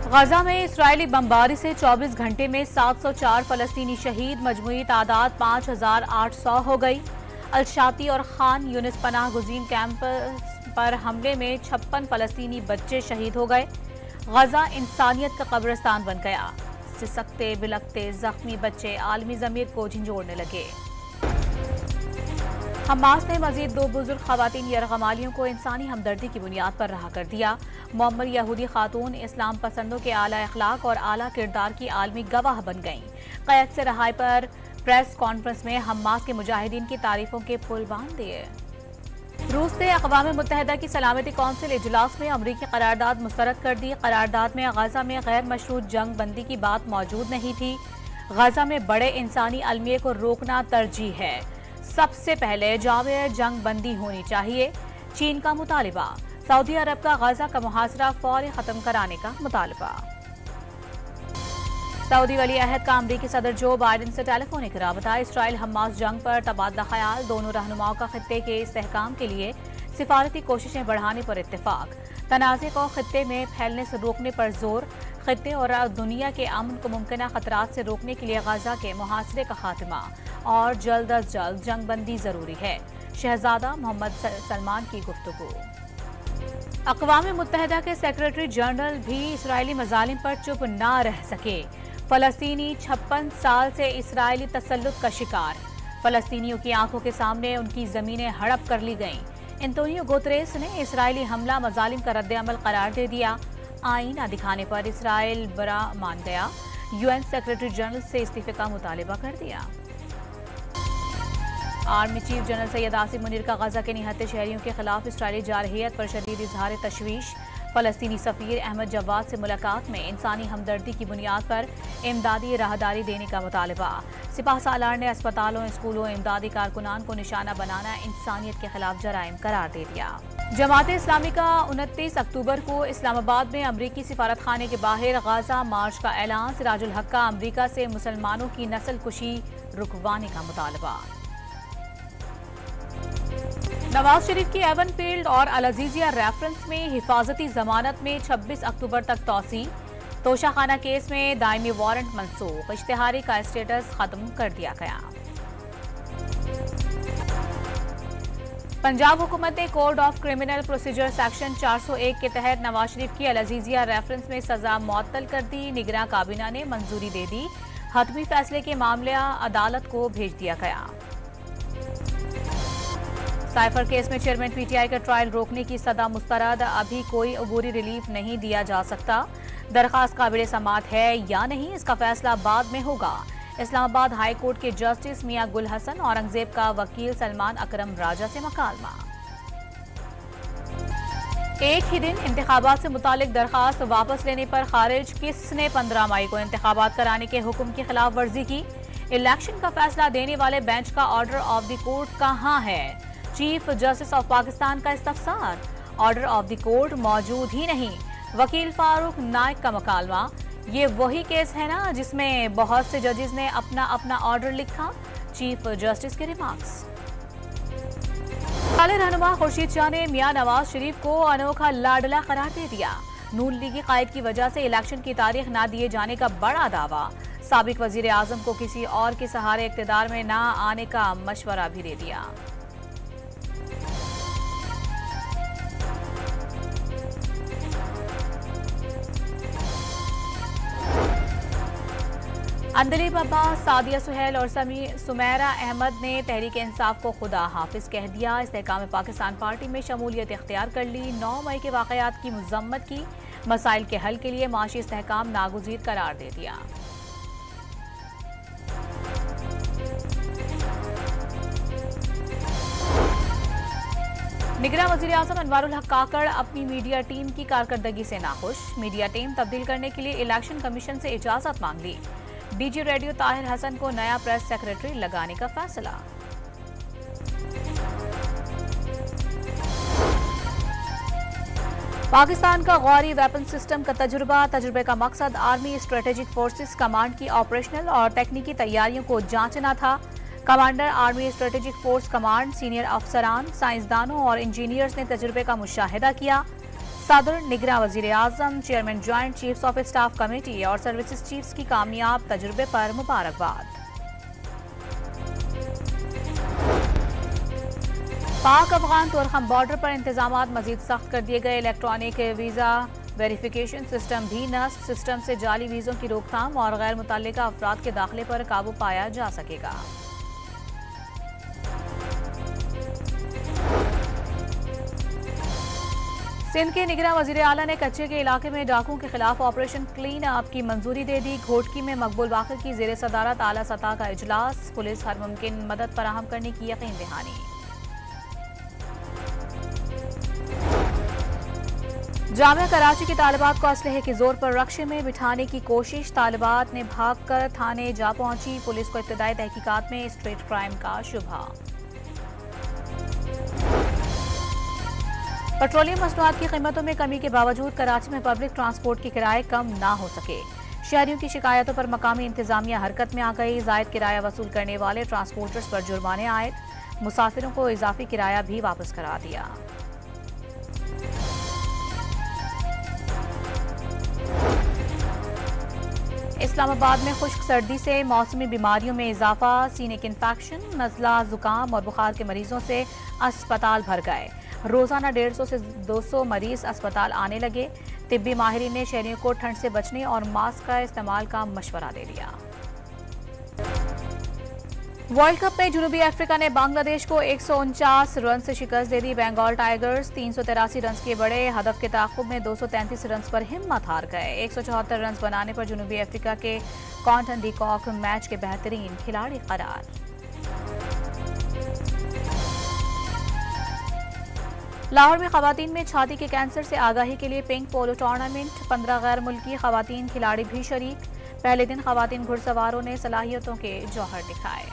गजा में इस्राएली बमबारी से 24 घंटे में 704 फलस्तीनी शहीद, मजमूई तादाद 5800 हो गई। अलशाती और खान यूनिस पनाह गुज़ीन कैंप पर हमले में 56 फलस्तीनी बच्चे शहीद हो गए। गजा इंसानियत का कब्रिस्तान बन गया। सिसकते बिलकते जख्मी बच्चे आलमी ज़मीर को झंझोड़ने लगे। हमास ने मजीद 2 बुजुर्ग खवातीन यरगमालियों को इंसानी हमदर्दी की बुनियाद पर रहा कर दिया। मोहम्मद यहूदी खातून इस्लाम पसंदों के आला अखलाक और आला किरदार की आलमी गवाह बन गईं। कैद से रहाई पर प्रेस कॉन्फ्रेंस में हमास के मुजाहिदीन की तारीफों के पुल बांध दिए। रूस ने अक़वाम मुत्तहिदा की सलामती कौंसिल इजलास में अमरीकी करारदाद मुस्तरद कर दी। करारदाद में गजा में गैर मशरूत जंग बंदी की बात मौजूद नहीं थी। गजा में बड़े इंसानी अलमिये को रोकना तरजीह है। सबसे पहले जावेद जंग बंदी होनी चाहिए। चीन का मुतालिबा। सऊदी अरब का गजा का मुहासरा फौरी खत्म कराने का मुतालबा। सऊदी वली अहद का अमरीकी सदर जो बाइडेन से टेलीफोनिक राबता। इसराइल हमास जंग पर तबादला ख्याल। दोनों रहनुमाओं का खित्ते के इस्तेहकाम के लिए सिफारती कोशिशें बढ़ाने पर इत्तेफाक। तनाज़े को खित्ते में फैलने से रोकने पर जोर। खित्ते और दुनिया के अमन को मुमकिन खतरात से रोकने के लिए गजा के मुहासरे का खात्मा और जल्द अज जल्द जंग बंदी जरूरी है। शहजादा मोहम्मद सलमान की गुफ्तगू। अक़वाम मुत्तहिदा के सेक्रेटरी जनरल भी इसराइली मजालिम पर चुप ना रह सके। फलस्तीनी 56 साल से इसराइली तसल्लुत का शिकार। फलस्तीनियों की आंखों के सामने उनकी जमीनें हड़प कर ली गईं। एंटोनियो गुतेरेस ने इसराइली हमला मजालिम का रद्द-ए-अमल करार दे दिया। आईना दिखाने पर इसराइल बरा मान गया। यूएन सेक्रेटरी जनरल से इस्तीफे का मुतालिबा कर दिया। Army chief general Syed Asim Munir का गजा के निहत्ते शहरियों के खिलाफ इसराइली जारहियत पर शदीद इजहार तशवीश। फलस्तीनी सफीर अहमद जवाद से मुलाकात में इंसानी हमदर्दी की बुनियाद पर इमदादी राहदारी देने का मुतालबा। सिपाह सालार ने अस्पतालों, स्कूलों, इमदादी कारकुनान को निशाना बनाना इंसानियत के खिलाफ जराइम करार दे दिया। जमात इस्लामी का 29 अक्टूबर को इस्लामाबाद में अमरीकी सिफारत खाने के बाहर गजा मार्च का ऐलान। सिराजुल हक का अमरीका से मुसलमानों की नस्ल कुशी रुकवाने का मुतालबा। नवाज शरीफ की एवन फील्ड और अल अजीजिया रेफरेंस में हिफाजती जमानत में 26 अक्टूबर तक तौसी। तोशाखाना केस में दायमी वारंट मनसूख। इश्तिहारी का स्टेटस खत्म कर दिया गया। पंजाब हुकूमत ने code of criminal procedure section 401 के तहत नवाज शरीफ की अल अजीजिया रेफरेंस में सजा मुअत्तल कर दी। निगरां काबीना ने मंजूरी दे दी। हतमी फैसले के मामला अदालत को भेज दिया गया। साइफर केस में चेयरमैन पीटीआई का ट्रायल रोकने की सदा मुस्तरद। अभी कोई अबूरी रिलीफ नहीं दिया जा सकता। दरखास्त काबिल समाअत है या नहीं, इसका फैसला बाद में होगा। इस्लामाबाद हाई कोर्ट के जस्टिस मियां गुल हसन औरंगजेब का वकील सलमान अकरम राजा से मकालमा। एक ही दिन इंतखाबात से मुतालिक दरखास्त वापस लेने पर खारिज। किसने 15 मई को इंतखाबात कराने के हुक्म की खिलाफ वर्जी की? इलेक्शन का फैसला देने वाले बेंच का ऑर्डर ऑफ द कोर्ट कहां है? चीफ जस्टिस ऑफ पाकिस्तान का इस्तफसार। ऑर्डर ऑफ द कोर्ट मौजूद ही नहीं। वकील फारूक नाइक का मकालमा। ये वही केस है ना जिसमें बहुत से जजेस ने अपना अपना ऑर्डर लिखा? चीफ जस्टिस के रिमार्क्स। काले रहनुमा खुर्शीद शाह ने मियां नवाज शरीफ को अनोखा लाडला करार दे दिया। नून लीगी कायद की वजह से इलेक्शन की तारीख न दिए जाने का बड़ा दावा। साबिक वजीर आजम को किसी और के सहारे इख्तिदार में न आने का मशवरा भी दे दिया। अंदलीब अब्बास, सादिया सुहेल और सुमेरा अहमद ने तहरीक इंसाफ को खुदा हाफिज कह दिया। इस्तेहकाम पाकिस्तान पार्टी में शमूलियत इख्तियार कर ली। 9 मई के वाकयात की मजम्मत की। मसाइल के हल के लिए माशी इस्तेहकाम नागुज़ीर करार दे दिया। निगरां वज़ीर आज़म अनवारुल हक काकड़ अपनी मीडिया टीम की कारकर्दगी से नाखुश। मीडिया टीम तब्दील करने के लिए इलेक्शन कमीशन से इजाजत मांग ली। डीजी रेडियो ताहिर हसन को नया प्रेस सेक्रेटरी लगाने का फैसला। पाकिस्तान का गौरी वेपन सिस्टम का तजुर्बे का मकसद आर्मी स्ट्रेटेजिक फोर्सेस कमांड की ऑपरेशनल और टेक्निकी तैयारियों को जांचना था। Commander army strategic force command, senior अफसरान, साइंसदानों और इंजीनियर्स ने तजुर्बे का मुशाहिदा किया। सदर, निगरान वजीर आजम, chairman joint chiefs of staff committee और सर्विसेज चीफ्स की कामयाब तजुर्बे पर मुबारकबाद। पाक अफगान तुरखम बॉर्डर पर इंतजामात मजीद सख्त कर दिए गए। इलेक्ट्रॉनिक वीजा वेरिफिकेशन सिस्टम भी नस्ब, सिस्टम से जाली वीजों की रोकथाम और गैर मुतल्लिका अफराद के दाखिले पर काबू पाया जा सकेगा। सिंध के निगरान वजीर आला ने कच्चे के इलाके में डाकुओं के खिलाफ ऑपरेशन क्लीन अप की मंजूरी दे दी। घोटकी में मकबूल बाकर की जेर सदारत आला सतह का इजलास, पुलिस हर मुमकिन मदद फराहम करने की यकीन दहानी। जामिया कराची के तालिबात को असलहे के जोर पर रक्शे में बिठाने की कोशिश, तालिबात ने भागकर थाने जा पहुंची। पुलिस को इब्तदाई तहकीकात में स्ट्रीट क्राइम का शुबहा। पेट्रोलियम मसनूआत की कीमतों में कमी के बावजूद कराची में पब्लिक ट्रांसपोर्ट के किराए कम ना हो सके। शहरियों की शिकायतों पर मकामी इंतजामिया हरकत में आ गई। जायद किराया वसूल करने वाले ट्रांसपोर्टर्स पर जुर्माने आए। मुसाफिरों को इजाफी किराया भी वापस करा दिया। इस्लामाबाद में खुश्क सर्दी से मौसमी बीमारियों में इजाफा। सीने के इन्फेक्शन, नज़ला, जुकाम और बुखार के मरीजों से अस्पताल भर गए। रोजाना 150 से 200 मरीज अस्पताल आने लगे। तिब्बी माहिरीन ने शहरियों को ठंड से बचने और मास्क का इस्तेमाल का मशवरा दे दिया। वर्ल्ड कप में जनूबी अफ्रीका ने बांग्लादेश को 149 रन से शिकस्त दे दी। बंगाल टाइगर्स 383 रन के बड़े हदफ के ताक़ुब में 233 रन पर हिम्मत हार गए। 174 रन बनाने पर जनूबी अफ्रीका के कॉन्टन डीकॉक मैच के बेहतरीन खिलाड़ी करार। लाहौर में खवातीन में छाती के कैंसर से आगाही के लिए पिंक पोलो टूर्नामेंट, 15 गैर मुल्की खवातीन खिलाड़ी भी शरीक। पहले दिन खवातीन घुड़सवारों ने सलाहियतों के जौहर दिखाए।